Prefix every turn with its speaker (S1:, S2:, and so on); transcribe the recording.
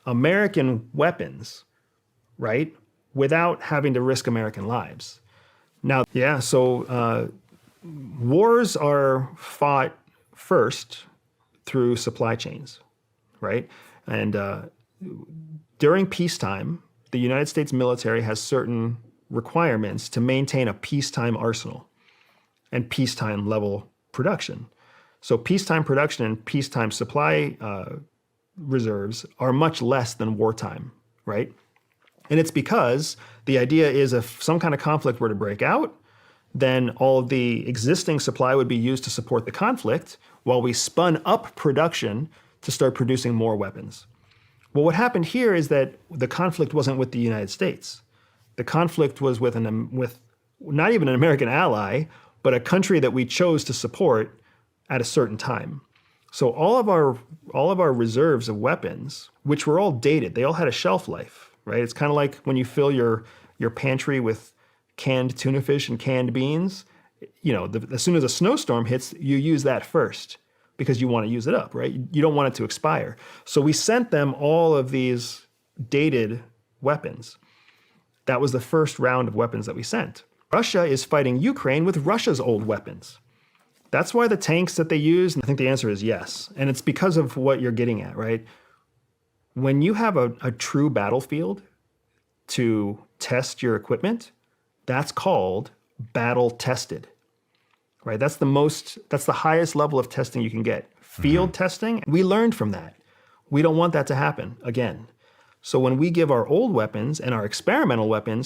S1: American weapons, right? Without having to risk American lives. Now, yeah, so wars are fought first through supply chains, right? And during peacetime, the United States military has certain requirements to maintain a peacetime arsenal and peacetime level production. So peacetime production and peacetime supply reserves are much less than wartime, right? And it's because the idea is if some kind of conflict were to break out, then all of the existing supply would be used to support the conflict while we spun up production to start producing more weapons. Well, what happened here is that the conflict wasn't with the United States. The conflict was with not even an American ally, but a country that we chose to support at a certain time. So all of our reserves of weapons, which were all dated, they all had a shelf life, right? It's kind of like when you fill your pantry with canned tuna fish and canned beans. You know, as soon as a snowstorm hits, you use that first because you want to use it up, right? You don't want it to expire. So we sent them all of these dated weapons. That was the first round of weapons that we sent. Russia is fighting Ukraine with Russia's old weapons. That's why the tanks that they use, and I think the answer is yes. And it's because of what you're getting at, right? When you have a true battlefield to test your equipment, that's called battle tested, right? That's the highest level of testing you can get. Field testing, we learned from that. We don't want that to happen again. So when we give our old weapons and our experimental weapons